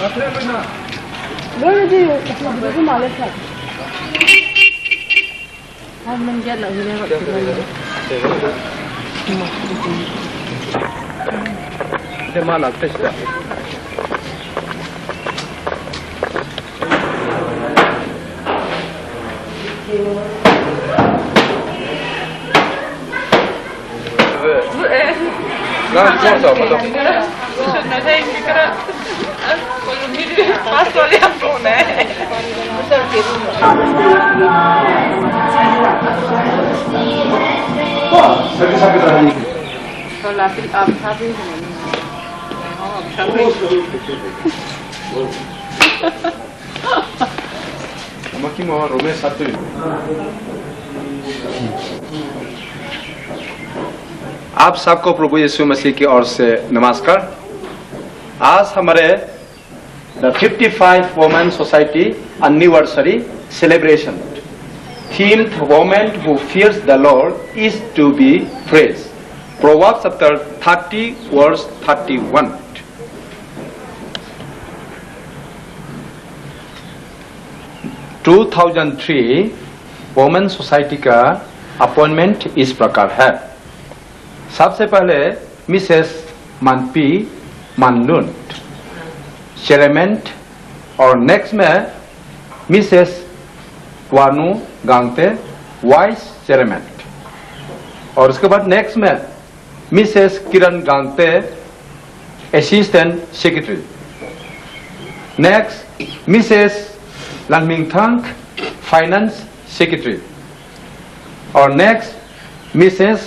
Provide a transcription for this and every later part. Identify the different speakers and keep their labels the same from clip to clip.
Speaker 1: Lordy, you malasa. How many get like you never
Speaker 2: the man at this. आप सबको प्रभु यीशु मसीह की ओर से नमस्कार। आज हमारे the 55 women society anniversary celebration themed women who fears the lord is to be praised. Proverbs chapter 30 verse 31। 2003 women society का appointment इस प्रकार है। सबसे पहले मिसेस मानपी मानलुंड चेयरमैन, और नेक्स्ट में मिसेस वानू गांगते वाइस चेयरमैन, और उसके बाद नेक्स्ट में Mrs Kiran Gangte assistant secretary, next Mrs लनमिंगथांग फाइनेंस सेक्रेटरी, और next Mrs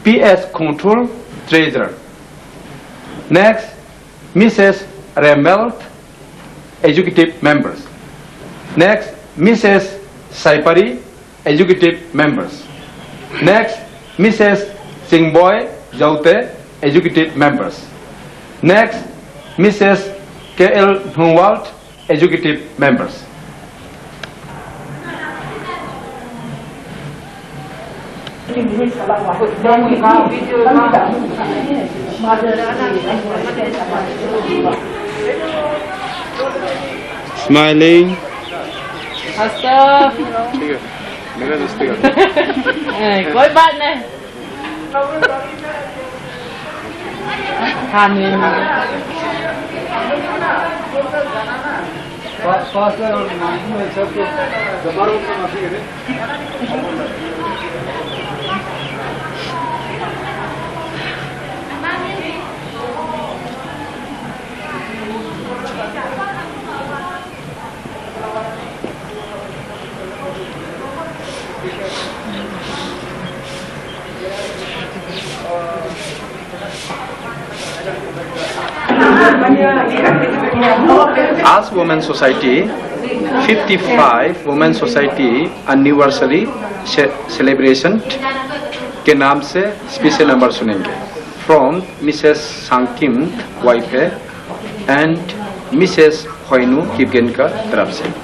Speaker 2: PS Control Treasurer, next Mrs. Remelt Executive Members, next Mrs. Saipari Executive Members, next Mrs. Singboy Jaute Executive Members, next Mrs. KL Hunwald Executive Members.
Speaker 3: Smiling.
Speaker 1: Stop. Coi bạn này. Hàn Nguyên.
Speaker 2: आज women society 55 women society anniversary celebration के नाम से special number सुनेंगे from Mrs सांकिम wife है and Mrs होइनू Kipgen का तरफ से।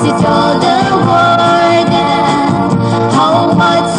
Speaker 4: She told the warden how much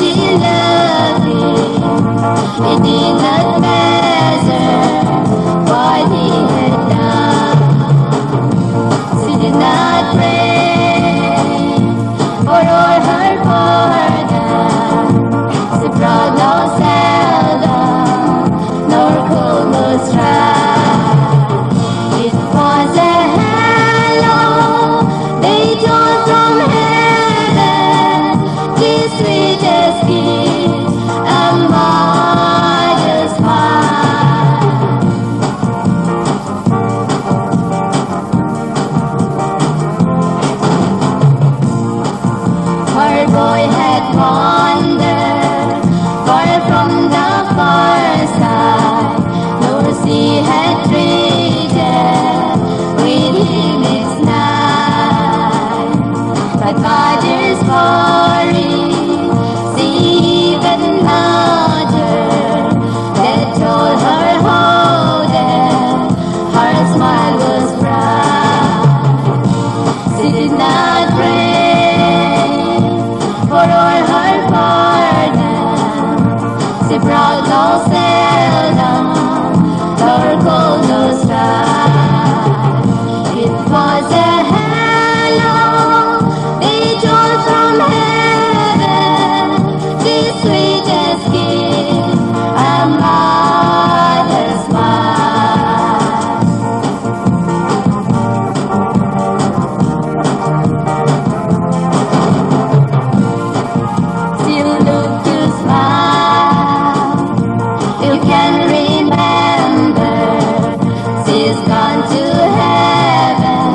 Speaker 3: He's gone to heaven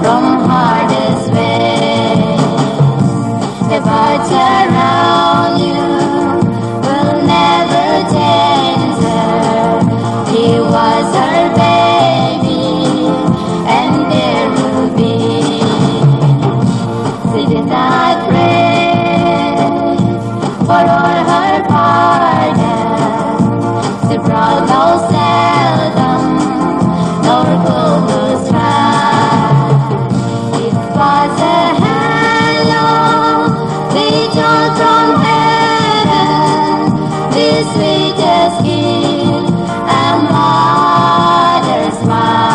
Speaker 3: from hardest way. The birds around you will never change her. He was her baby, and there will be. She did not pray for all her pardon. She brought no seldom, nor could lose try. It was a hello, angel from heaven, the sweetest gift, a mother's smile.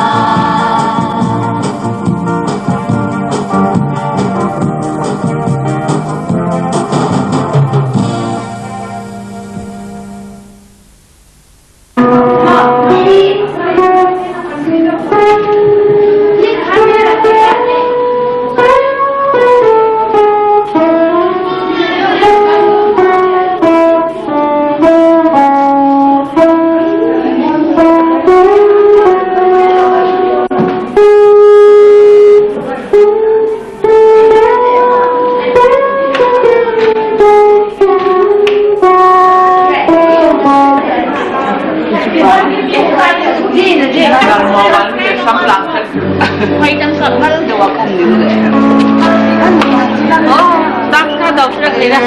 Speaker 1: Quay trong sọt mắt được vào cùng như vậy. Tắt ra đầu trước đấy nè.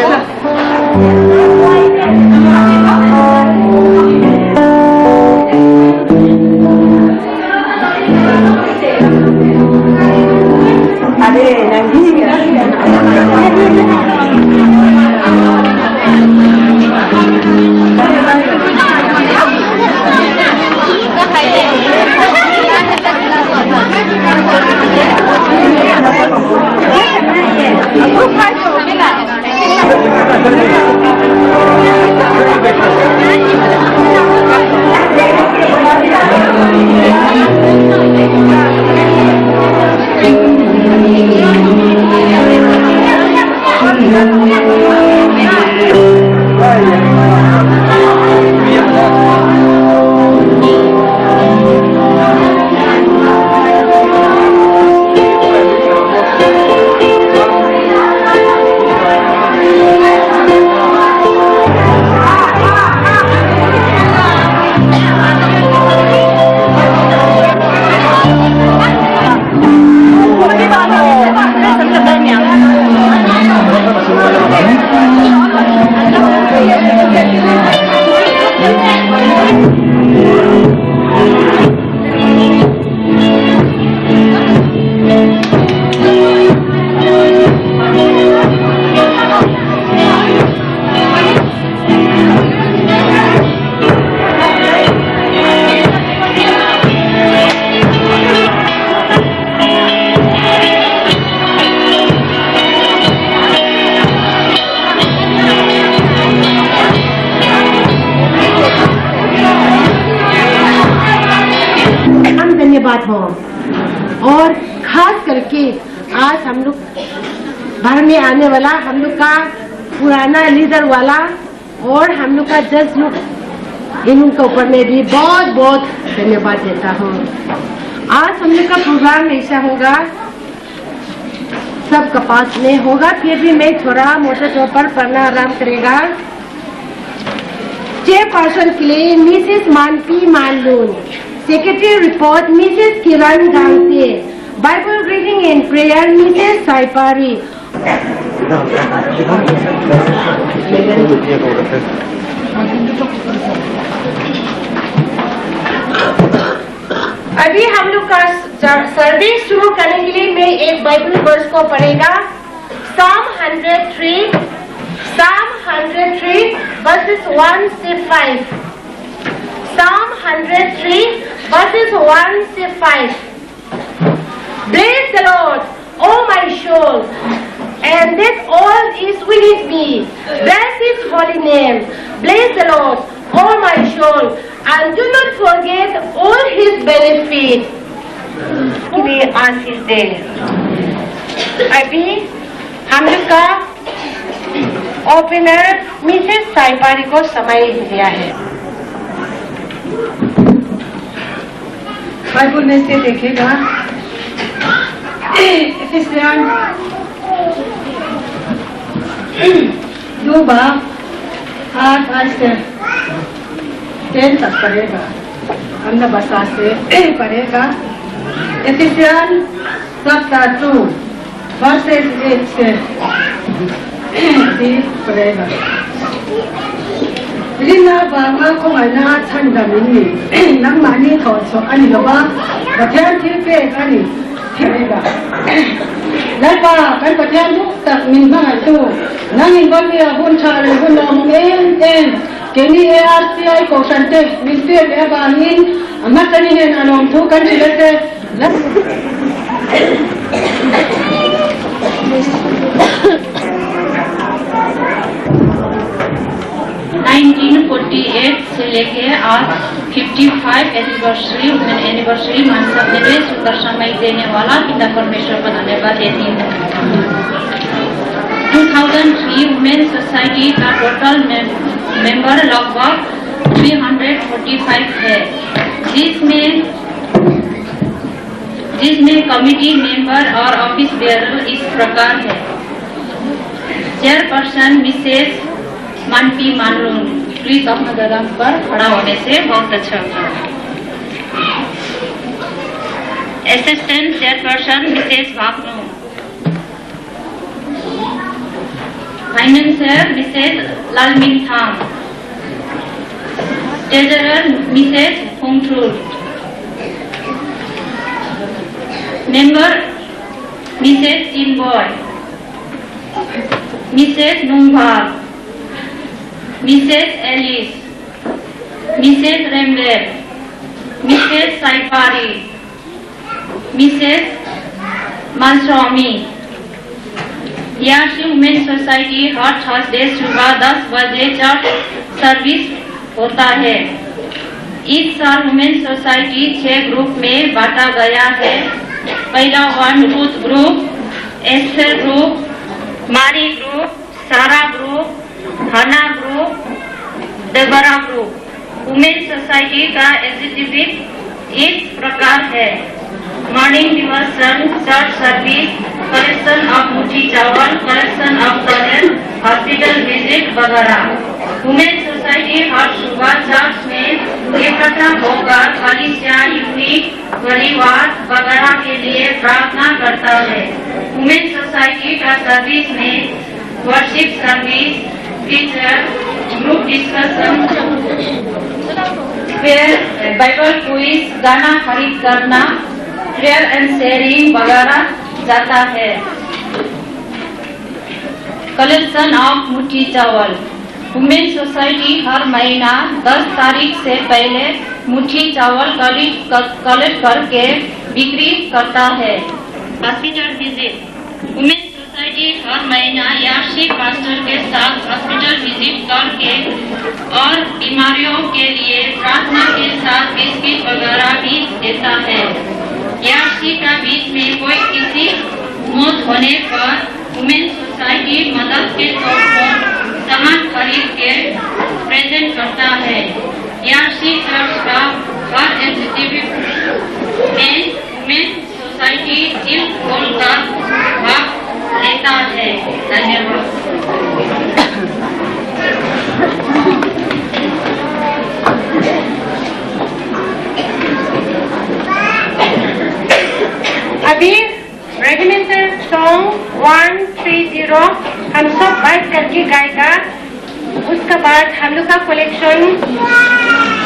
Speaker 4: धन्यवाद हो। और खास करके आज हम लोग भर में आने वाला हम लोग का पुराना लीडर वाला और हम लोग का जज लोग इन के ऊपर में भी बहुत बहुत धन्यवाद देता हूँ। आज हम लोग का प्रोग्राम ऐसा होगा, सब कपास में होगा, फिर भी मैं थोड़ा मोटे तौर पर पढ़ना आराम करेगा। चेयरपर्सन के लिए मिसेस मानती मानलून, secretary report Mrs Kiran Gangte, Bible reading and prayer Mrs साइपारी। अभी हम लोग का सर्विस शुरू करने के लिए मैं एक बाइबल वर्स को पढ़ेगा। Psalm 103 verses 1 से 5। Psalm 103 verses 1 से 5। Bless the Lord, O my soul, and that all is within me. Bless His holy name. Bless the Lord, O my soul, and do not forget all His benefits. We आशीष दे। अभी हम लोग का opener Mrs साइपारी को समय दिया है।
Speaker 5: Bible में से देखेगा एफिसियन 2:8 से 10 तक पढ़ेगा, अन्य भाषा से पढ़ेगा। एफिसियन चैप्टर 2 verses 8 से 10 पढ़ेगा। Lina ba nga ko nga na chanda mini nang mani ko so ani lo ba batyan thi pe ani thega la ba kan batyan du tak min ba tu nang in ba mi hun cha le hun no en keni ARCI ko sante min pe le ba nin amatani ne anom thu kan chilete la
Speaker 6: 1948 से लेके आज 55 anniversary मनसा में सुंदर समय देने वाला पिता परमेश्वर का धन्यवाद देती है। 2003 वुमेन सोसाइटी का टोटल मेंबर लगभग 345 है, जिसमें कमिटी मेंबर और ऑफिस बेयरर इस प्रकार है। चेयरपर्सन मिसेस मानपी मानलून, प्लीज अपना जगह पर खड़ा होने से बहुत अच्छा होगा। असिस्टेंट चेयरपर्सन मिसेस भागनू, फाइनेंसर मिसेस लालमिंग थांग, ट्रेजरर मिसेस होंगट्रुल, मेंबर मिसेस टिनबॉय, मिसेस नुंगभाग, मिसेस एलिस, मिसेस रेमलेर, मिसेस साइपारी, मिसेस मालस्वामी। याशी वुमेन सोसाइटी हर थर्सडे सुबह 10 बजे चर्च सर्विस होता है। इस साल वुमेन सोसाइटी 6 ग्रुप में बांटा गया है। पहला 1 रूथ ग्रुप, एस्थर ग्रुप, मारी ग्रुप, सारा ग्रुप, हना group, Debra group. Women society का एग्जीक्यूटिव इस प्रकार है: morning devotion, church service, collection of मुठी चावल, collection of toilet, hospital visit वगैरह। वुमेन सोसाइटी हर सुबह चर्च में इकट्ठा होकर कलीसिया, यूनिट, परिवार वगैरह के लिए प्रार्थना करता है। वुमेन सोसाइटी का सर्विस में worship service, teacher, group discussion, फिर बाइबल क्विज, गाना खरीद करना, प्रेयर एंड शेयरिंग वगैरह जाता है। कलेक्शन ऑफ मुट्ठी चावल, वुमेन सोसाइटी हर महीना 10 तारीख से पहले मुट्ठी चावल कलेक्ट करके बिक्री करता है। हॉस्पिटल विजिट, वुमेन सोसाइटी हर महीना याशी पास्टर के साथ हॉस्पिटल विजिट करके और बीमारियों के लिए प्रार्थना के साथ बिस्किट वगैरह भी देता है। याशी का बीच में कोई किसी मौत होने पर वुमेन सोसाइटी मदद के तौर पर सामान खरीद के प्रेजेंट करता है। याशी चर्च का हर एग्जीक्यूटिव में वुमेन सोसाइटी इस गोल का भाग लेता है। धन्यवाद।
Speaker 4: अभी रेजिमेंटल सॉन्ग 130 हम सब बैठ करके गाएगा। उसके बाद हम लोग का कलेक्शन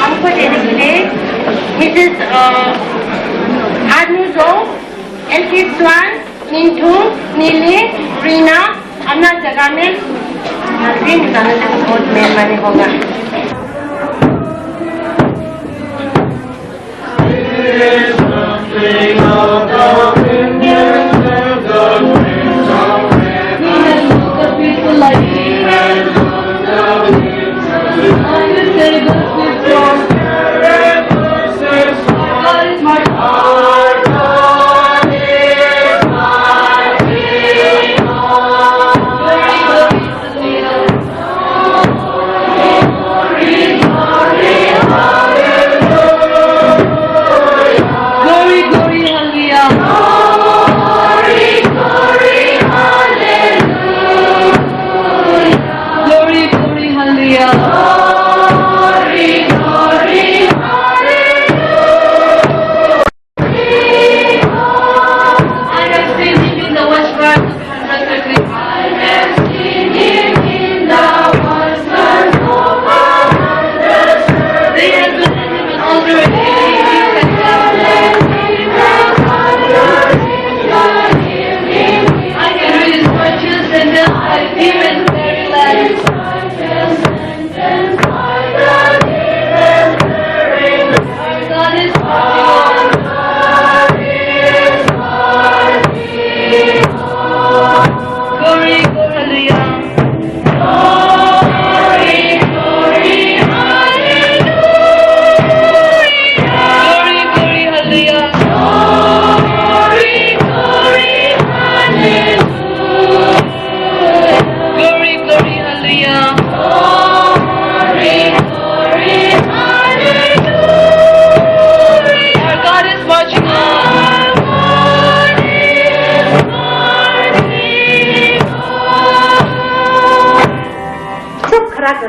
Speaker 4: हमको देने के लिए मिसेस आदमुजो, एलसी स्वान, मिंटू, नीली, रीना अपना जगह में निकालने से बहुत मेहरबानी होगा।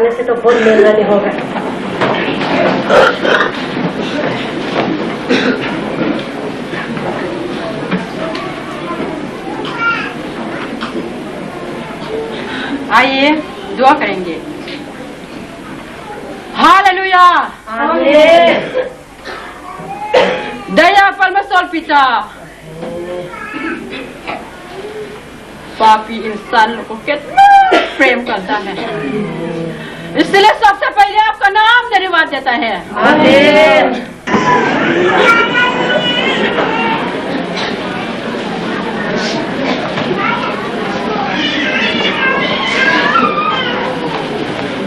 Speaker 4: करने से तो बहुत मेहरबानी होगा।
Speaker 1: आइए दुआ करेंगे। हालेलुया। दया परमेश्वर पिता पापी इंसान को कितना प्रेम करता है, इसलिए सबसे पहले आपका नाम धन्यवाद देता है। आमीन।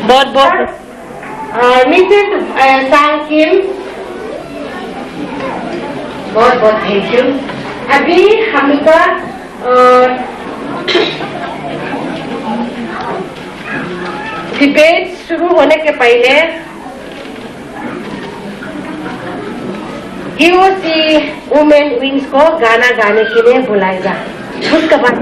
Speaker 4: बहुत बहुत मिसेस सांकिम, बहुत बहुत थैंक यू। अभी हम लोग का डिबेट शुरू होने के पहले यूसी वुमेन विंग्स को गाना गाने के लिए बुलाएगा। उसके बाद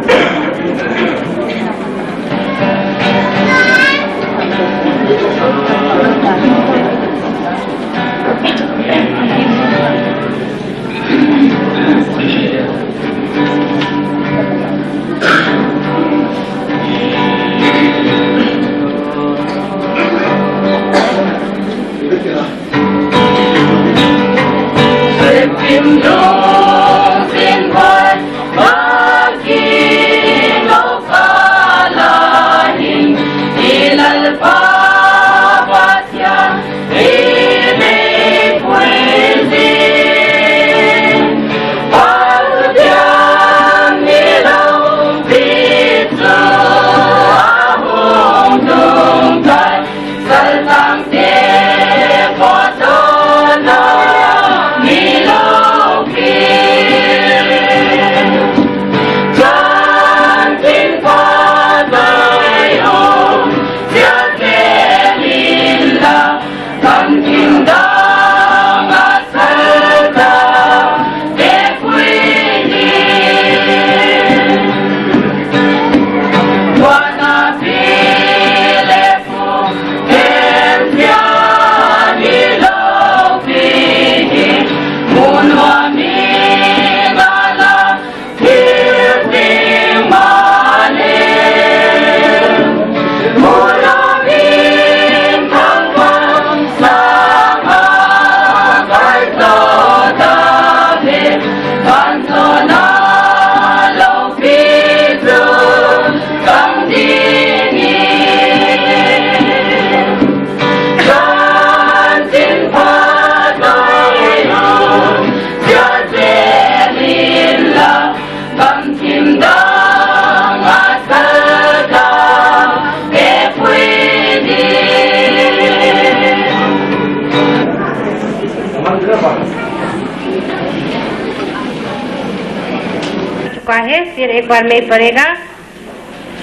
Speaker 4: है, फिर एक बार में पढ़ेगा।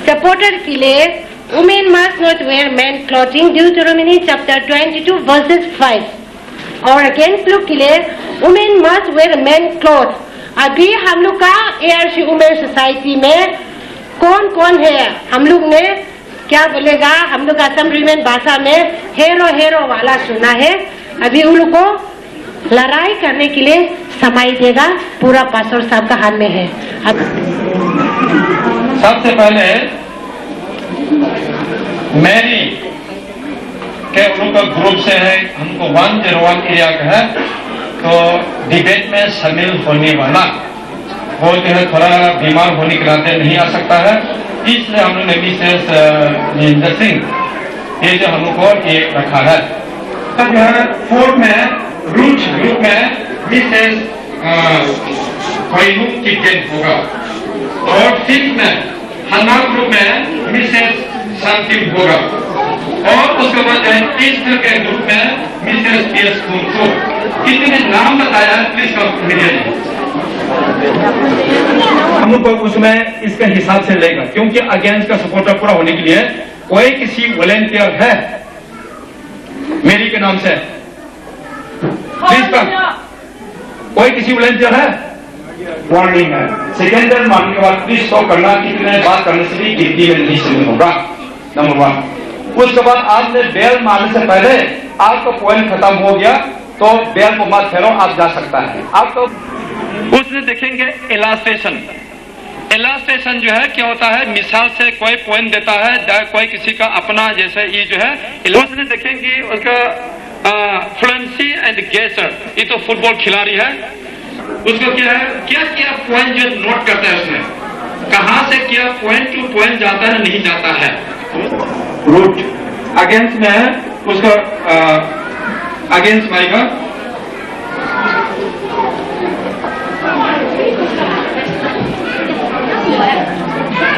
Speaker 4: सपोर्टर के लिए women must not wear men clothing, Deuteronomy chapter 22 verses 5। और अगेंस्ट लोग के लिए women must wear men cloth. अभी हम लोग का ARC वुमेन सोसाइटी में कौन कौन है, हम लोग ने क्या बोलेगा, हम लोग असम वुमेन भाषा में हेरो वाला सुना है। अभी उन लोग को लड़ाई करने के लिए समय देगा, पूरा पास्टर साहब का हाथ में है।
Speaker 7: सबसे पहले मैरी के उनका ग्रुप से है, हमको 101 एरिया का है, तो डिबेट में शामिल होने वाला वो जो है थोड़ा बीमार होने के नाते नहीं आ सकता है, इसलिए हम लोग ने मिसेस जिंदर सिंह ये जो हम लोग को ये रखा है। तब जो है 4 में रूट ग्रुप में मिसेस कोइनू चिकेन होगा, और 5 में हन्ना ग्रुप में मिसेस शांतिम होगा, और उसके बाद जो है ईस्टर के ग्रुप में मिसेस पीएस कुंसो। कितने नाम बताया प्लीज कम हम लोग को उसमें इसके हिसाब से लेगा, क्योंकि अगेंस्ट का सपोर्टर पूरा होने के लिए कोई किसी वॉलेंटियर है मेरी के नाम से, प्लीज कम, कोई किसी वॉलेंटियर है, वार्निंग है। सेकेंडर मारने के बाद प्लीज स्टॉप करना, कितने बात करने से भी गिनती में नहीं शामिल होगा। नंबर 1
Speaker 2: उसके बाद आपने बेल मारने से पहले आपका पॉइंट खत्म हो गया तो बेल को मत फेरो, आप जा सकता है। आपको
Speaker 7: उसमें देखेंगे इलास्ट्रेशन। इलास्ट्रेशन जो है क्या होता है, मिसाल से कोई पॉइंट देता है, कोई किसी का अपना, जैसे ये जो है उसमें देखेंगे उसका फ्लुएंसी एंड गेसर, ये तो फुटबॉल खिलाड़ी है, उसको क्या है, क्या क्या पॉइंट जो नोट करता है उसमें, कहां से क्या पॉइंट टू पॉइंट जाता है नहीं जाता है। रूट अगेंस्ट में है उसका अगेंस्ट आएगा,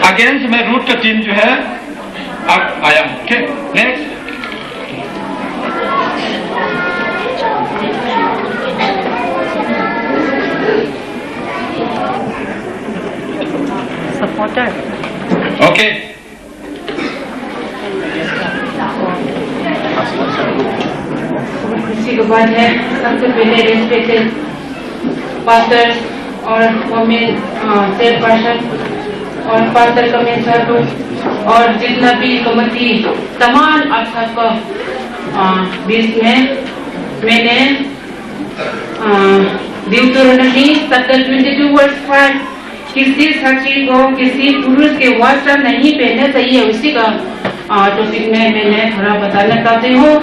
Speaker 7: अगेंस्ट में रूट का टीम जो है अब आया। Okay next,
Speaker 1: supporter.
Speaker 7: ओके
Speaker 6: इसी के बाद है सबसे पहले रेस्पेक्टेड पास्टर्स और वोमेन चेयरपर्सन और पास्टर कमेंसर और जितना भी कमेटी तमाम आप सबको बीच में मैंने ड्यूटरोनॉमी 22:5 किसी साक्षी को किसी पुरुष के वस्त्र नहीं पहनना चाहिए, उसी का टॉपिक में मैंने थोड़ा बताना चाहती हूँ।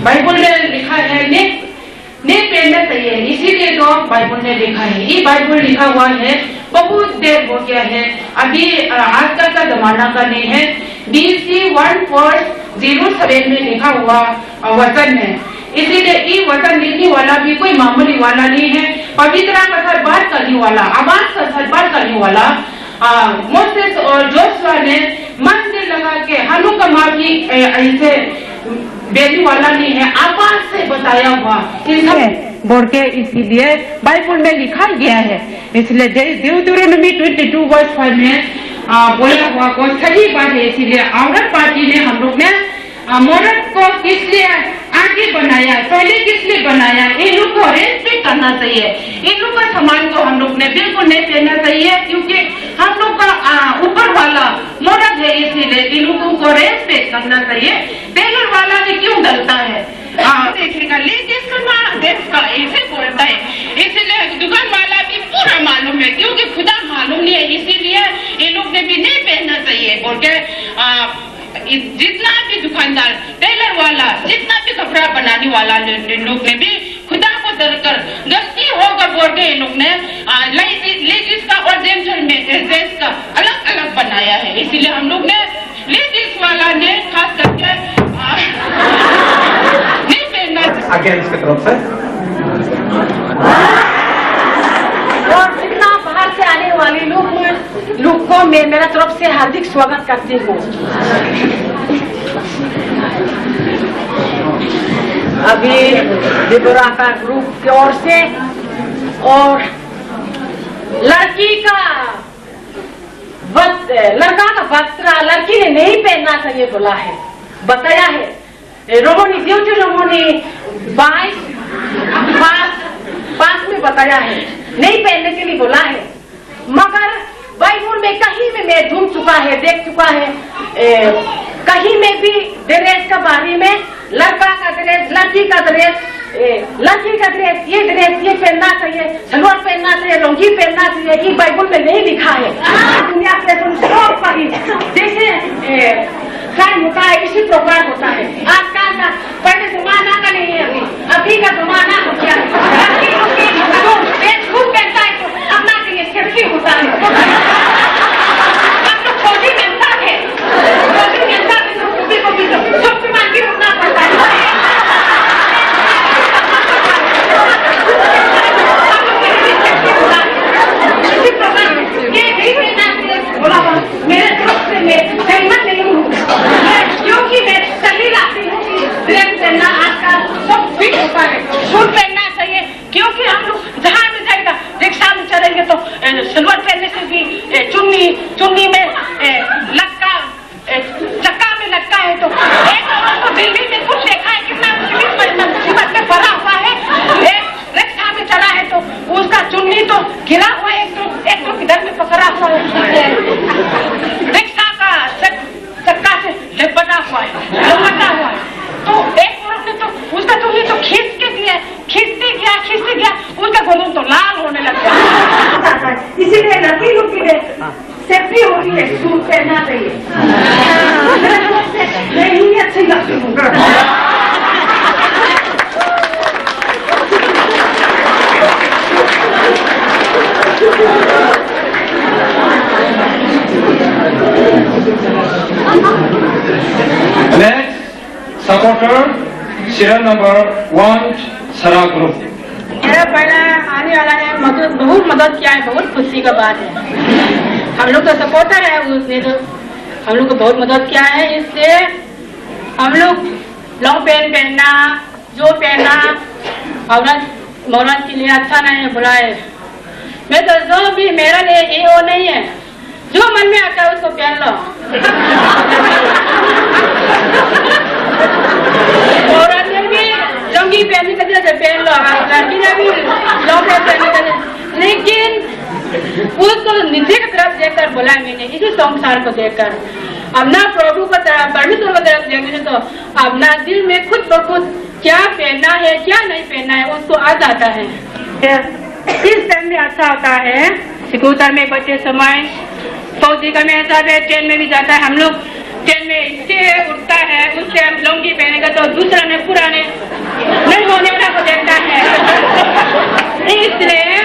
Speaker 6: बाइबल में लिखा है नहीं पहनना चाहिए, इसीलिए तो बाइबल में लिखा है। ये बाइबल लिखा हुआ है बहुत देर हो गया है, अभी आजकल का जमाना का नहीं है। BC 1407 में लिखा हुआ वचन है, इसीलिए ये वचन लिखने वाला भी कोई मामूली वाला नहीं है, पवित्र का सर बात करने वाला, आवाज का सर बात करने वाला मोसेस और जोशुआ ने मन से लगा के हम का माफी ऐसे देने वाला नहीं है, आवाज से बताया हुआ बोल के इसीलिए बाइबल में लिखा गया है। इसलिए ड्यूटरोनॉमी 22:5 में बोला हुआ को सही बात है। इसीलिए औरत पार्टी ने हम लोग ने मर्द को किस लिए आगे बनाया, पहले किस लिए बनाया, इन लोग को रेस्पेक्ट करना चाहिए, इन लोग का सामान को हम लोग ने बिल्कुल नहीं देना चाहिए, क्योंकि हम लोग का ऊपर वाला मर्द है, इसीलिए इन लोगों को रेस्पेक्ट करना चाहिए। टेलर वाला भी क्यों डरता है, देखेगा लेडीज का ऐसे बोलता है, इसीलिए दुकान वाला भी पूरा मालूम है, क्योंकि खुदा मालूम नहीं है, इसीलिए ये लोग ने भी नहीं पहनना चाहिए बोल के जितना भी दुकानदार, टेलर वाला, जितना भी कपड़ा बनाने वाला लोग ने भी खुदा को डरकर गलती होगा बोल के इन लोग ने लेडीज का और जेंट्स का अलग अलग बनाया है। इसीलिए हम लोग ने लेडीज वाला ने खास करके नहीं पहनना
Speaker 2: अगेंस्ट की तरफ से।
Speaker 1: और जितना बाहर से आने वाले लोग को मैं मेरा तरफ से हार्दिक स्वागत करती हूँ। अभी डिबोरा का ग्रुप की ओर से और लड़का का वस्त्र लड़की ने नहीं पहनना चाहिए बोला है, बताया है। रोमनी ड्यूटरोनॉमी 22:5 में बताया है, नहीं पहनने के लिए बोला है। मगर बाइबल में कहीं में मैं ढूंढ चुका है, देख चुका है, कहीं में भी ड्रेस का बारे में लड़का का ड्रेस, लड़की का ड्रेस, ये ड्रेस ये पहनना चाहिए, सलवार पहनना चाहिए, लुंगी पहनना चाहिए, ये बाइबल में नहीं लिखा है। दुनिया के जैसे टाइम होता है इसी प्रकार होता है। आजकल का पहले जमाना का नहीं है, अभी का जमाना हो गया। खूब पहनता है तो अपना के लिए सेफ्टी होता है। आप लोग फौजी मिलता है, फौजी मिलता है तो किसी को भी सबसे मांगी होना पड़ता है। ये नहीं पहना बोला मेरे तरफ से मैं सहमत नहीं हूँ, क्योंकि मैं सही लाती हूँ कि ड्रेस पहनना आजकल सब फिट होता है, सूट पहनना चाहिए, क्योंकि हम लोग जहाँ में जाएगा रिक्शा में चलेंगे तो सलवार पहनने से भी चुन्नी में लटका, चक्का में लटका है तो एक औरत को दिल्ली में कुछ देखा है कितना मुसीबत में पड़ा हुआ है, एक रिक्शा में चला है तो उसका चुन्नी तो गिरा हुआ है, एक तो किधर में पकड़ा हुआ है, रिक्शा का चक्का से लिपटा हुआ है।
Speaker 7: Next, supporter, serial number 1, सरा ग्रुप।
Speaker 1: मेरा पहला आने वाला है, बहुत मदद किया है, बहुत खुशी का बात है। हम लोग का सपोर्टर है, उसने तो हम लोग को बहुत मदद किया है। इससे हम लोग लॉन्ग पैंट पहनना, जो पहनना औरत के लिए अच्छा नहीं है, बुरा है। मैं तो जो भी मेरा लिए ये वो नहीं है, जो मन में आता है उसको पहन लो। औरत ने भी लुंगी पहनने का दिल से पहन लो, लड़की ने भी लॉन्ग पैंट पहनने का दिल, लेकिन उसको नीचे की तरफ देखकर बोला मैंने, इसी संसार को देखकर, अपना प्रभु को तरफ, परमेश्वर को तरफ देखने तो अपना दिल में खुद ब खुद क्या पहनना है क्या नहीं पहनना है उसको आ जाता है। इस टाइम में अच्छा होता है, स्कूटर में बच्चे समय, फौजी का में ऐसा है, ट्रेन में भी जाता है। हम लोग ट्रेन में इससे उठता है, उससे हम लुंगी पहनेगा तो दूसरा ने पुराने नहीं होने वाला को देखता है। इसलिए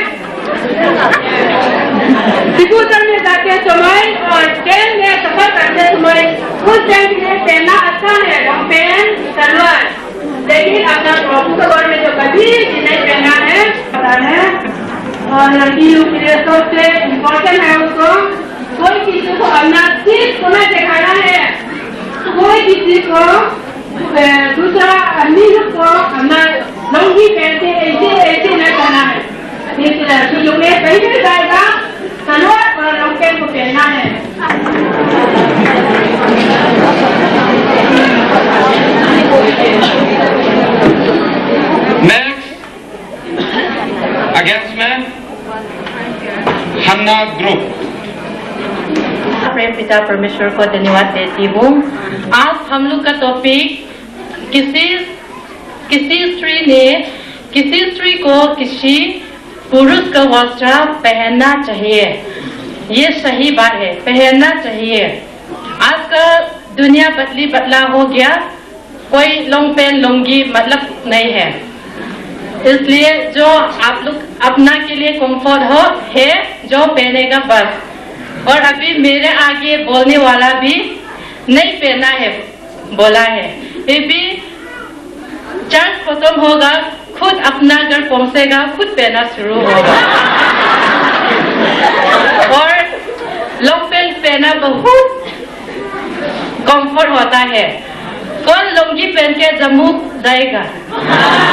Speaker 1: स्कूटर में जाते समय और ट्रेन में सफर करते समय उस टाइम में पहनना अच्छा है, लॉन्ग पैंट सलवार। लेकिन अपना प्रभु के घर में जो कभी नहीं पहना है पता है, और लड़की लोग के लिए सबसे इम्पोर्टेंट है उसको कोई किसी को अपना सिर्फ समय दिखाना है, कोई किसी को दूसरा आदमी को अपना लुंगी पहनते ऐसे ऐसे नहीं करना है। इस लड़की लोग ने कहीं भी जाएगा सलवार और लॉन्ग पैंट को पहनना है।
Speaker 7: Next, against man, हन्ना ग्रुप।
Speaker 6: प्रेम पिता परमेश्वर को धन्यवाद देती हूँ। आज हम लोग का टॉपिक किसी स्त्री को किसी पुरुष का वस्त्र पहनना चाहिए। ये सही बात है, पहनना चाहिए। आज का दुनिया बदला हो गया, कोई लॉन्ग पैंट लुंगी मतलब नहीं है। इसलिए जो आप लोग अपना के लिए कंफर्ट हो है जो पहनेगा बस। और अभी मेरे आगे बोलने वाला भी नहीं पहना है बोला है, ये भी चर्च खत्म होगा खुद अपना घर पहुंचेगा खुद पहना शुरू होगा। और लॉन्ग पैंट पहना बहुत कंफर्ट होता है। कौन लुंगी पहन के जम्मू जाएगा,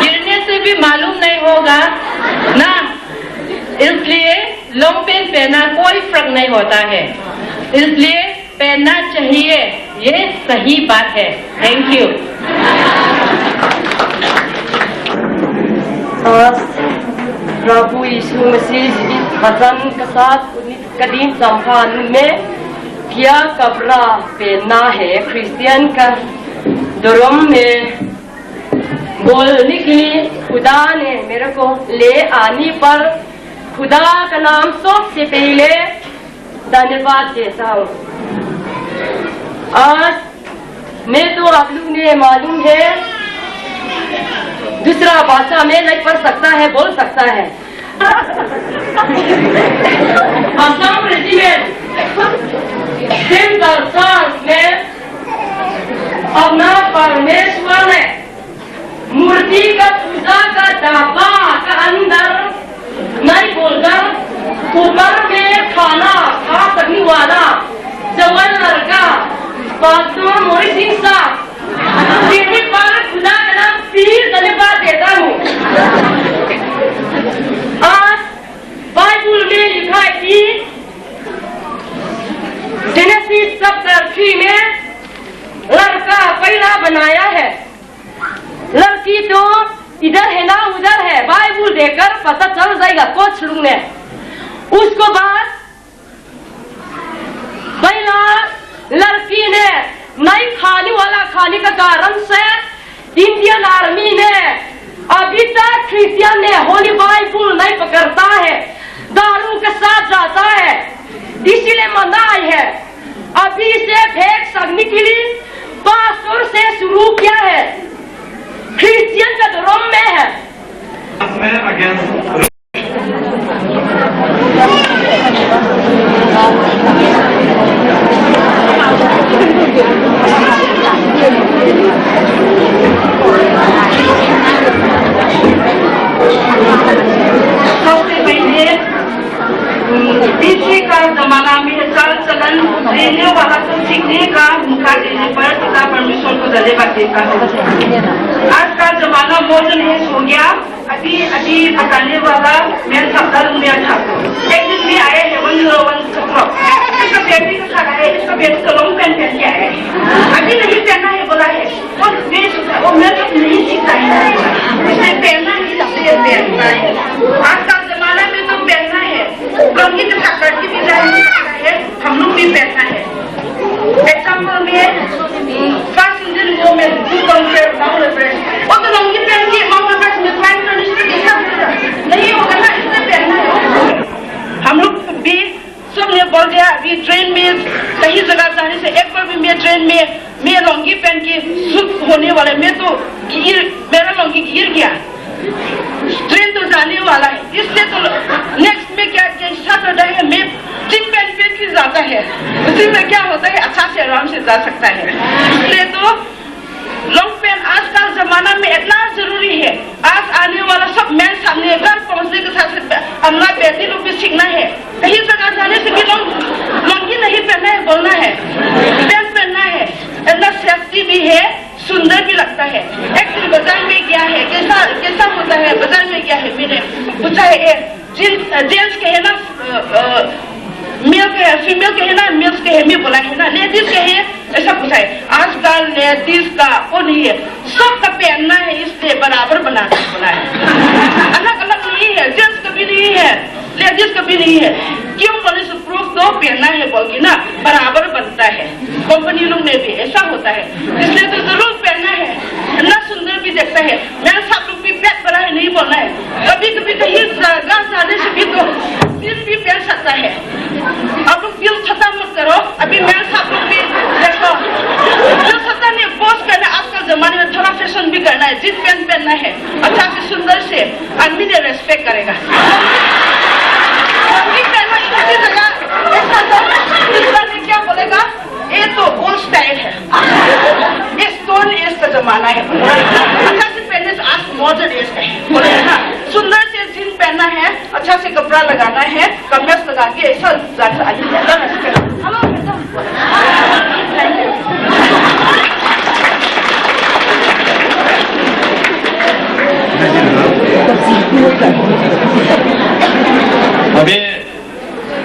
Speaker 6: गिरने से भी मालूम नहीं होगा ना। इसलिए लॉन्ग पैंट पहना कोई फर्क नहीं होता है, इसलिए पहनना चाहिए, ये सही बात है। Thank you.
Speaker 8: प्रभु यीशु मसीह इस वचन के साथ कदीम संभाल में क्या कपड़ा पहनना है क्रिश्चियन का धर्म में बोलने के लिए खुदा ने मेरे को ले आने पर खुदा का नाम सबसे पहले धन्यवाद देता हूँ। आज मैं तो आप लोग ने मालूम है दूसरा भाषा में नहीं पढ़ सकता है, बोल सकता है। असम रेजिमेंट में अपना परमेश्वर ने मूर्ति का पूजा का डब्बा का अंदर नहीं बोलकर ऊपर में खाना खा सकने वाला जवान लड़का पास्टर मोरी सिंह साहब पर खुदा का नाम फिर धन्यवाद देता हूँ। आज बाइबल में लिखा है कि जेनेसिस चैप्टर 3 में लड़का पहला बनाया है, लड़की तो इधर है ना उधर है, बाइबल देखकर पता चल जाएगा कोच लोग ने। उसको बाद पहला लड़की ने नहीं खाने वाला खाने का कारण से इंडियन आर्मी ने अभी तक क्रिश्चियन ने होली बाइबल नहीं पकड़ता है, दारू के साथ जाता है, इसीलिए मनाई है। अभी इसे फेंक सकने के लिए पास्टर से शुरू किया है, क्रिश्चियन का धर्म में है।
Speaker 1: देने वाला तो सीखने का मौका देने पर पिता परमेश्वर को धन्यवाद देता है। आज का जमाना मॉडर्न हो गया, अभी बताने वाला मेरे सप्ताह में था। एक दिन भी आए हैं 101 इसका बेटी के साथ आए, इसका बेटी का लॉन्ग पैंट पहन के आए, अभी नहीं पहना है बोला है, और मैं तो नहीं सीखता है, इसने पहना ही इसलिए पहनता है। आज का जमाना में तो पहनना है, लड़की के साथ लड़की भी है, हम लोग भी पहनना है। एग्जाम्पल में फर्स्ट इंडियन वुमेन वो तो लॉन्गी पहन के माउंट एवरेस्ट में क्लाइंब करने से कैसा नहीं होगा ना, इसलिए पहनना है। हम लोग भी सबने बोल दिया अभी ट्रेन में कहीं जगह जाने से एक बार भी मैं ट्रेन में मैं लॉन्गी पहन के सुख होने वाला, मैं तो मेरा लॉन्गी गिर गया, ट्रेन तो जाने वाला है, इसलिए तो नेक्स्ट में क्या सैटरडे है मैं जिम पैंट पहन के जाता है, उसी में क्या होता है अच्छा से आराम से जा सकता है। इसलिए तो लॉन्ग पैंट आजकल जमाना में इतना जरूरी है। आज आने वाला सब मैं सामने घर पहुंचने के साथ हमारा बेटी लोग भी सीखना है, कहीं जगह जाने से भी लॉन्गी नहीं पहनना है, बोलना है पैंट पहनना है, इतना सेफ्टी भी है, सुंदर भी लगता है। एक दिन बाजार में गया है, कैसा होता है, बाजार में गया है, मैंने पूछा है जेंट्स के है ना मेल के है, फीमेल के है ना, मेल्स के है, मैं बोला है ना लेडीज के है, ऐसा पूछा है। आजकल लेडीज का वो नहीं है, सबका पहनना है, इसलिए बराबर बना है, अलग अलग नहीं है, जेंट्स कभी नहीं है, लेडीज कभी नहीं है, क्यों बोले से प्रूफ तो पहनना है बोल के ना बराबर बनता है। कंपनी लोग में भी ऐसा होता है, इसलिए तो जरूर पहनना है, इतना सुंदर भी देखता है। मेरे सब लोग भी पेट बड़ा है नहीं बोलना है, कभी कभी कहीं जगह जाने से भी तो दिल भी पहन सकता है। आप लोग दिल छता मत करो, अभी मेरे सब लोग भी देखो दिल छता नहीं, पोस्ट करना आजकल जमाने में थोड़ा फैशन भी करना है, जींस पैंट पहनना है, अच्छा से सुंदर से आदमी ने रेस्पेक्ट करेगा। क्या बोलेगा ये तो ओल्ड स्टाइल है, ये स्टोन एज का जमाना है, अच्छा से पहनने से आज मॉडर्न एज का है, बोलेगा ना सुंदर से जींस पहनना है, अच्छा से कपड़ा लगाना है, कमर्स लगा के ऐसा
Speaker 7: अभी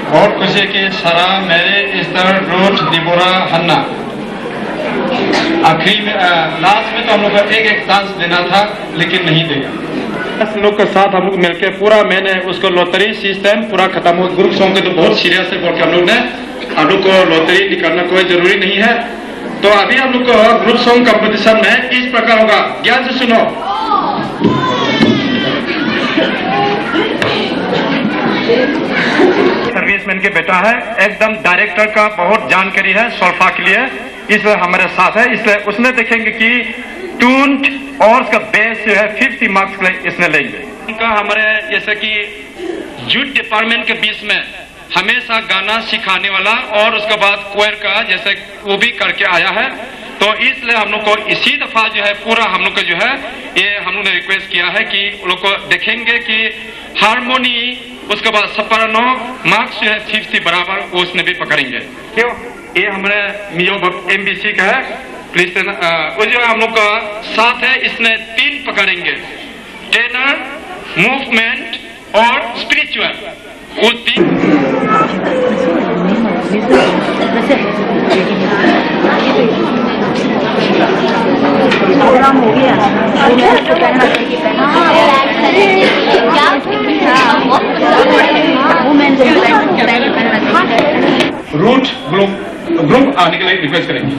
Speaker 7: बहुत खुशी की सारा मेरे इस्तर रूट डिबोरा हन्ना आखिरी में लास्ट में तो हम लोग को एक डांस देना था लेकिन नहीं देगा। हम लोग के साथ हम लोग मिलकर पूरा मैंने उसको लॉटरी सिस्टम पूरा खत्म हो, ग्रुप सॉन्ग के तो बहुत सीरियस है बोल के हम लोग ने हम लोग को लॉटरी निकालना कोई जरूरी नहीं है। तो अभी हम लोग को ग्रुप सॉन्ग कंपटीशन में इस प्रकार होगा, ध्यान से सुनो। सर्विसमैन के बेटा है, एकदम डायरेक्टर का बहुत जानकारी है सोल्फा के लिए, इसलिए हमारे साथ है, इसलिए उसने देखेंगे कि ट्यून और उसका बेस जो है 50 मार्क्स के लिए इसने लेंगे। उनका हमारे जैसे कि यूथ डिपार्टमेंट के बीच में हमेशा गाना सिखाने वाला और उसके बाद क्वायर का जैसे वो भी करके आया है, तो इसलिए हम लोग को इसी दफा जो है पूरा हम लोग को जो है ये हम लोग ने रिक्वेस्ट किया है कि लोग को देखेंगे कि हारमोनी उसके बाद सपरानो मार्क्स जो है 50 बराबर वो उसने भी पकड़ेंगे। क्यों ये हमारे मियो MBC का है, प्लीज वो जो हम लोग का साथ है इसने 3 पकड़ेंगे, टेनर, मूवमेंट और स्पिरिचुअल, वो 3
Speaker 3: प्रोग्राम हो गया
Speaker 7: रूट ग्रुप आने के लिए रिक्वेस्ट करेंगे।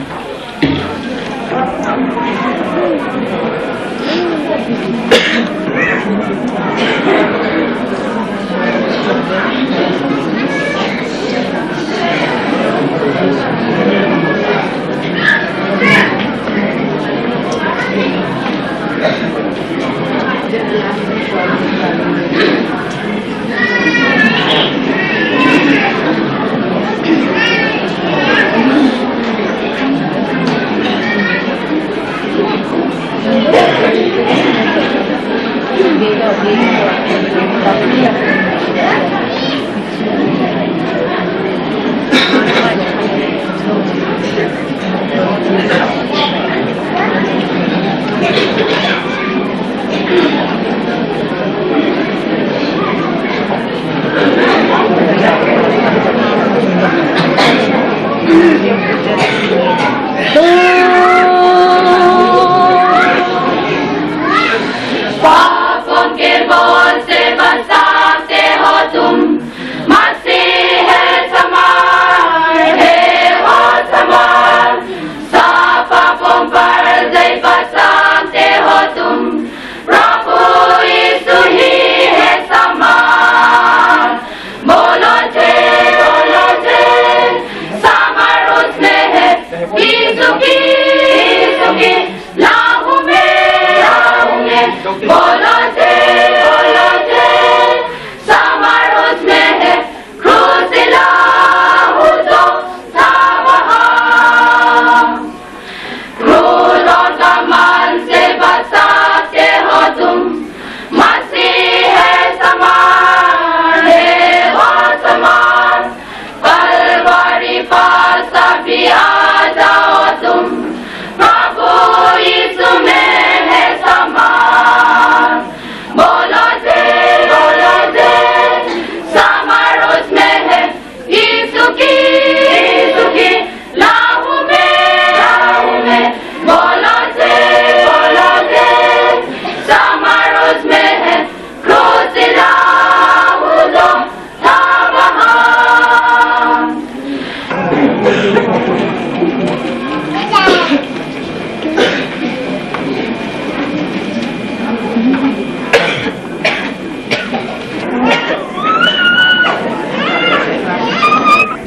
Speaker 3: Okay.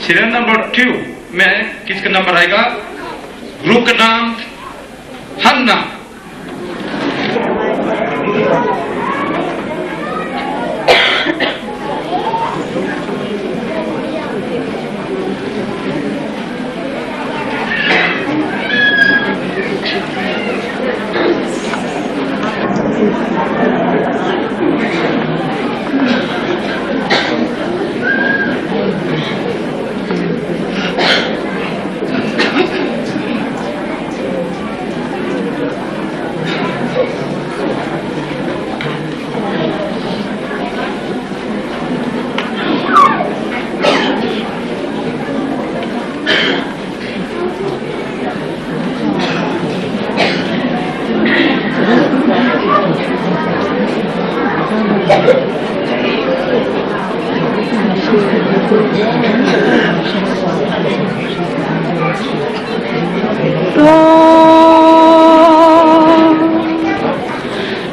Speaker 7: सीरियल नंबर 2 में किसका नंबर आएगा? ग्रुप का नाम हन्ना।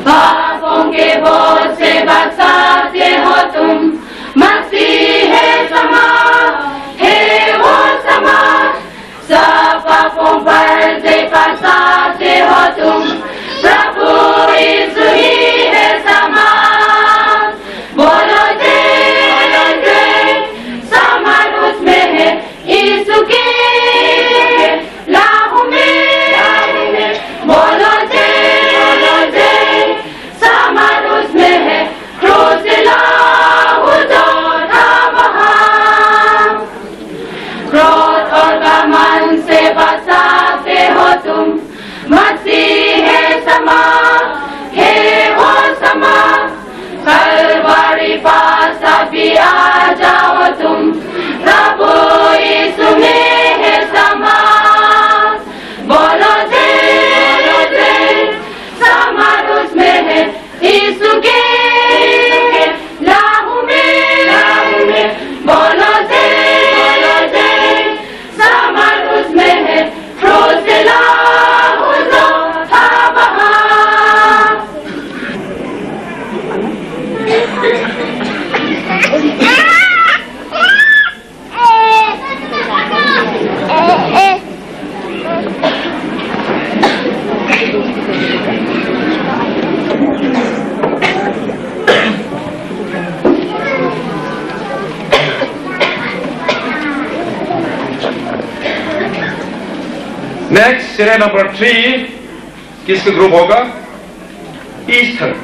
Speaker 6: पापों के बोझ से बचाते हो तुम, मसीह है समान, है वो समान। सब पापों पर से बचाते हो तुम, प्रभु यीशु ही है समान। बोलो जय, समान उसमें है यीशु के लाहू में। बोलो जय, समान उसमें है क्रूस लाहू जो था वहाँ। क्रोध और घमंड से बचाते हो तुम, मसीह है समान, है वो समान। कलवरी पास अभी आ जाओ तुम, प्रभु यीशु में है समान। बोलो जय, समान उसमें है यीशु के लाहू में। बोलो जय, समान उसमें है क्रूस लाहू जो था वहाँ।
Speaker 2: नेक्स्ट सीरियल नंबर 3 किसका ग्रुप होगा? ईस्टर।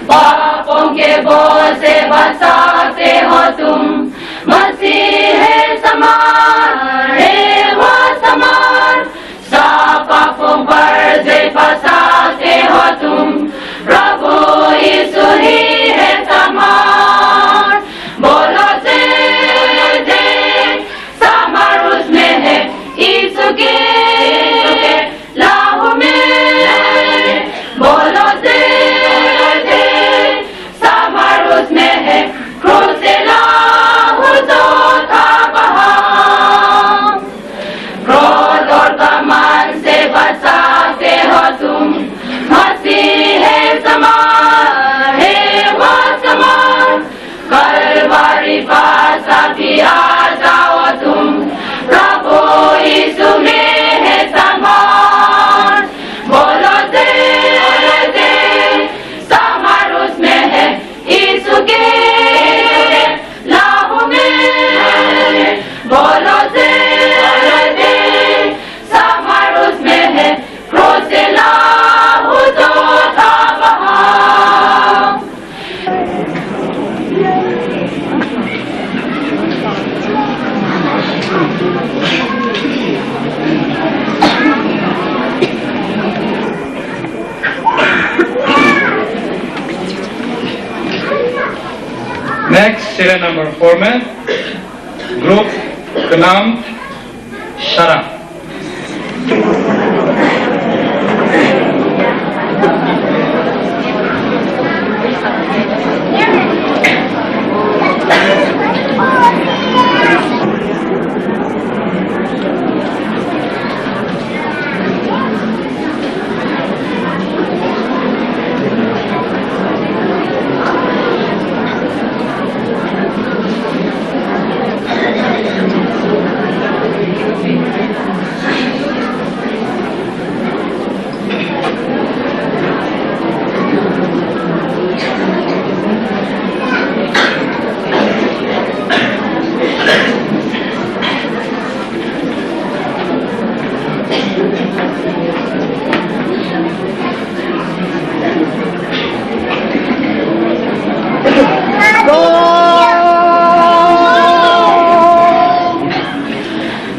Speaker 2: पापों के बोझ से बचाते हो तुम, मसीह है समान, है वो समान। सब पापों पर से बचाते हो तुम, प्रभु यीशु ही है समान। बोलो जय, समान उसमें है यीशु के लाहू में। बोलो जय, समान उसमें है क्रूस लाहू जो था वहाँ। क्रोध और घमंड से बचाते हो तुम, मसीह है समान, है वो समान। कलवरी पास अभी आ जाओ तुम, प्रभु यीशु में है समान। बोलो जय, समान उसमें है यीशु के
Speaker 6: बोलो जे समर उसमें है क्रोध से लाहू जो था वहाँ।
Speaker 7: नेक्स्ट सीरियल नंबर 4 में ग्रुप का नाम शरा।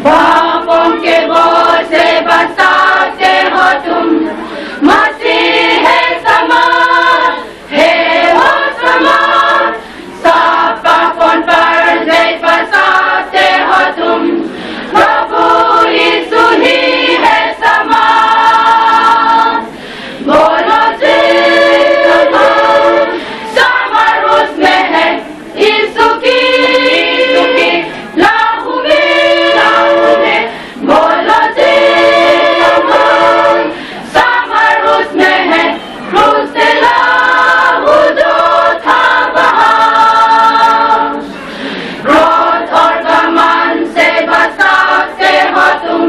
Speaker 6: पापों के बोझ से बचाते हो तुम, मसीह है समान, है वो समान। सब पापों पर से बचाते हो तुम, प्रभु यीशु ही है समान। बोलो जी समर उसमें है यीशु की लाहू में। बोलो जी समर उसमें है क्रूस से लाहू जो था वहाँ। क्रोध और घमंड से बचाते हो तुम,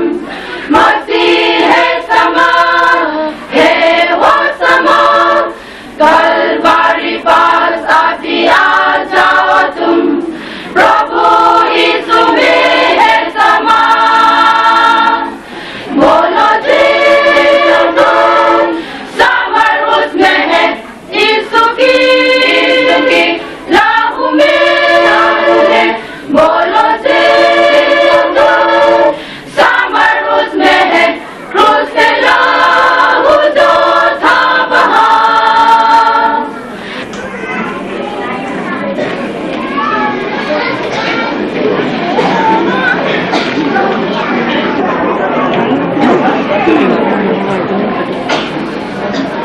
Speaker 6: मसीह है समान, है वो समान। कलवरी पास अभी आ जाओ तुम, प्रभु यीशु में है समान। बोलो जी समर उसमें है यीशु की लाहू में। बोलो जी समर उसमें है क्रूस से लाहू जो था वहाँ।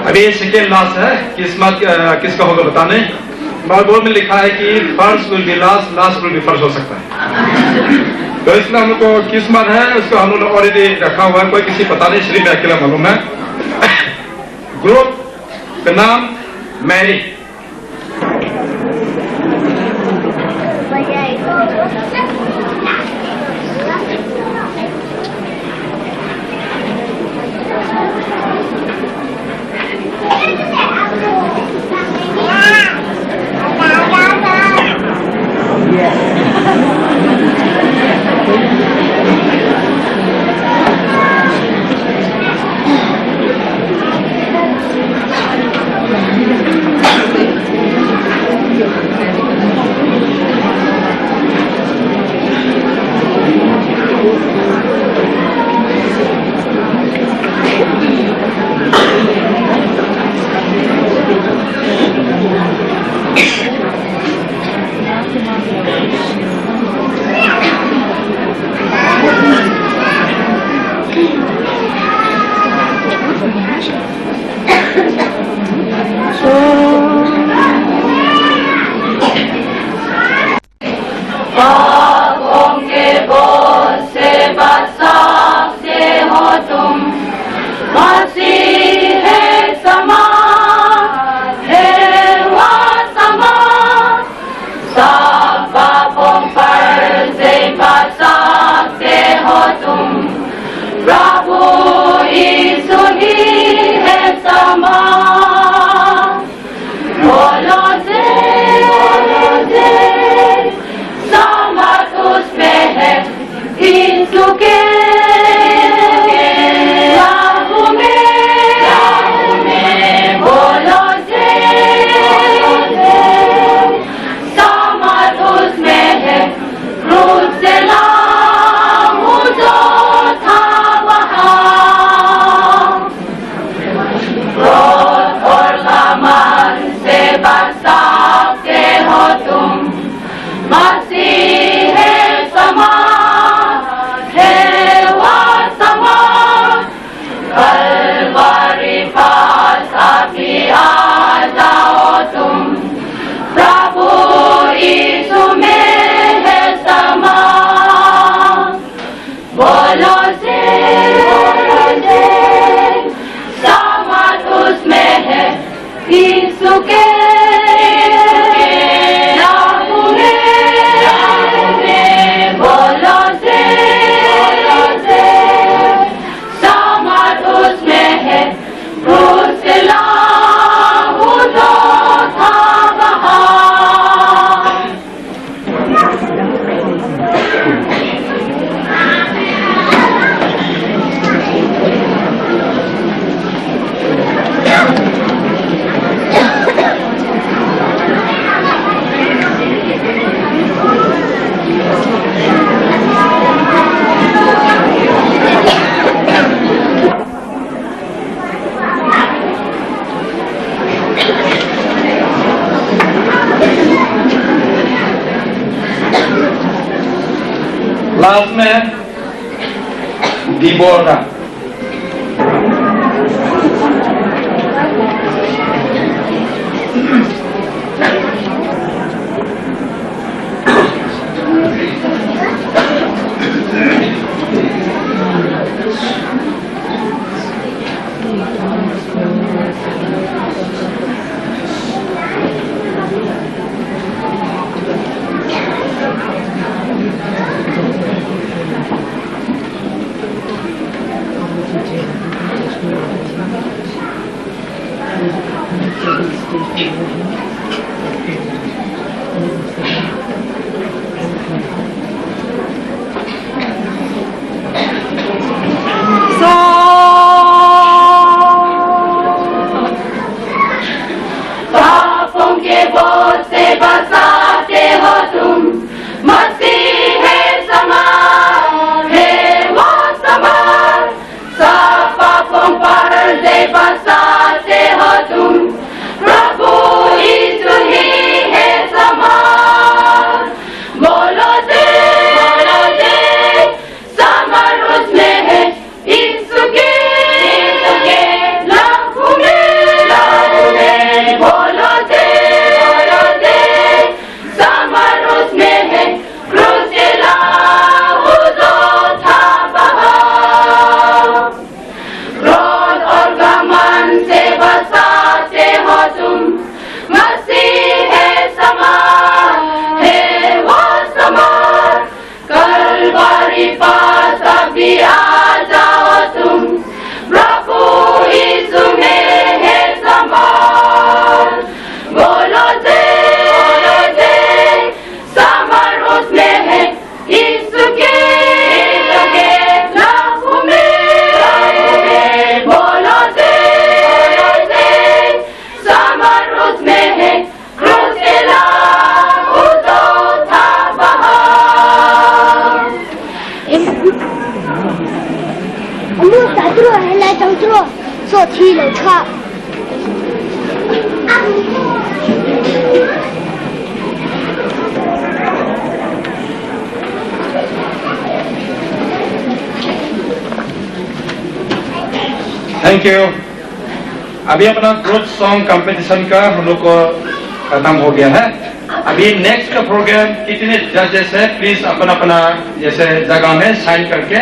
Speaker 7: अभी ये सेकेंड लास्ट है, किस्मत किसका होगा बताने। बाइबल में लिखा है कि first will be last, last will be first हो सकता है। तो इसमें हम लोग को किस्मत है, उसको हम लोग ऑलरेडी रखा हुआ है, कोई किसी पता नहीं, श्री में अकेला मालूम है। ग्रुप का नाम मैरी।
Speaker 6: पापों के बोझ से बचाते हो तुम, मसीह है समान, है वो समान। सब पापों पर से बचाते हो तुम, प्रभु यीशु ही है समान। बोलो जे समर उसमें है
Speaker 7: लास्ट में डिबोरा।
Speaker 8: पापों के बोझ से बसाते हो तुम, मसीह है समान, है वो समान। सब पापों पर से बसाते हो तुम, प्रभु यीशु ही है समान। बोलो दे समर उसमें है यीशु के लहू में। बोलो दे समर उसमें है क्रूस के लहू जो था बहा। क्रोध और घमंड से बसाते हो तुम, मसीह है समान, है वो समान। कलवरी पास अभी आ जाओ तुम, प्रभु यीशु में है समान। बोलो दे समर उसमें है यीशु के लहू में। बोलो दे समर उसमें है क्रूस के लहू जो था बहा।
Speaker 3: Anu tak terus helai tahu terus. So thi lo cha.
Speaker 7: Thank you. अभी अपना ग्रुप सॉन्ग कंपटीशन का हम लोग को खत्म हो गया है। अभी नेक्स्ट का प्रोग्राम कितने जजेस है, प्लीज अपना अपना जैसे जगह में साइन करके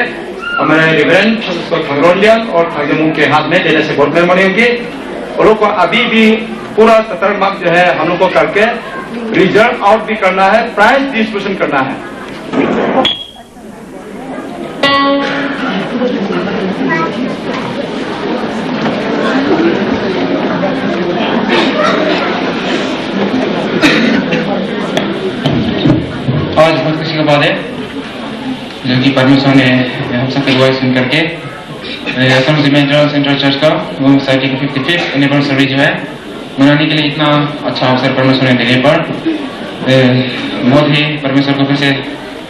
Speaker 7: हमारे रिवरेंट उसको खंगरोलियन और खंगमुंग के हाथ में देने से बहुत मेहरबानी होगी। और लोग को अभी भी पूरा ततरमक जो है हम लोग को करके रिजल्ट आउट भी करना है, प्राइज डिस्ट्रीब्यूशन करना है।
Speaker 9: आज बहुत खुशी की बात है जो कि परमेश्वर ने हम सबके दुआ सुन करके असम जनरल सेंट्रल चर्च का वो सोसाइटी का 55th एनिवर्सरी जो है मनाने के लिए इतना अच्छा अवसर परमेश्वर ने देने पर बहुत ही परमेश्वर को फिर से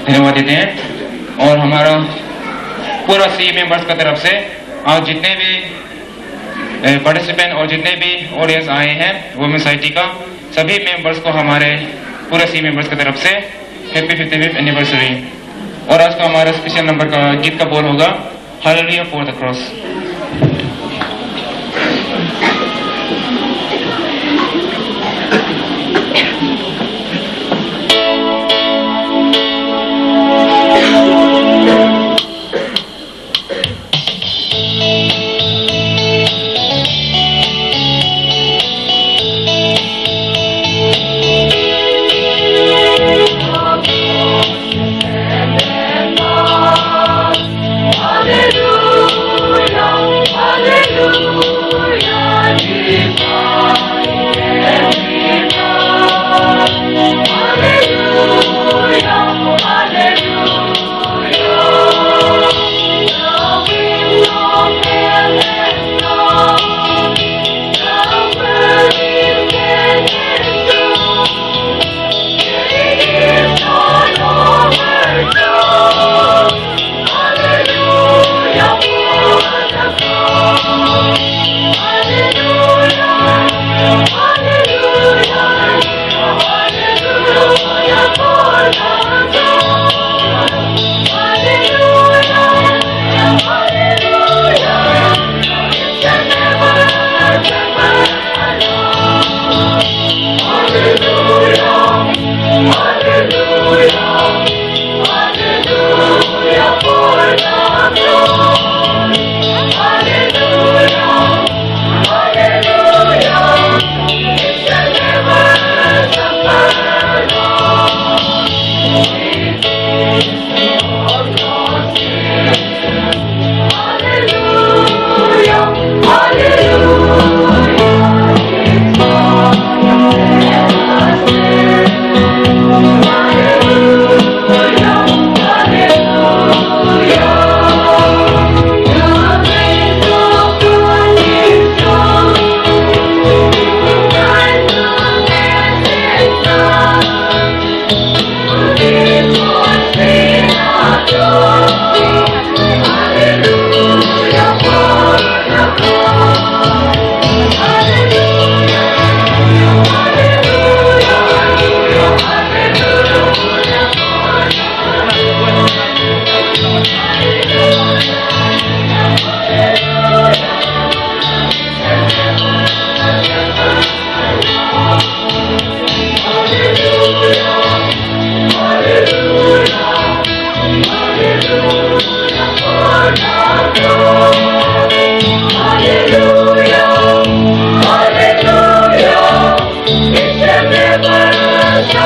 Speaker 9: धन्यवाद देते हैं। और हमारा पूरा सी मेंबर्स की तरफ से आज जितने भी पार्टिसिपेंट और जितने भी ऑडियंस आए हैं वुमेन सोसाइटी का सभी मेंबर्स को हमारे पूरे सी मेंबर्स की तरफ से हैप्पी 55th एनिवर्सरी। और आज का हमारा स्पेशल नंबर का गीत का बोल होगा hallelujah for the cross.
Speaker 8: Hallelujah.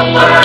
Speaker 10: Papa,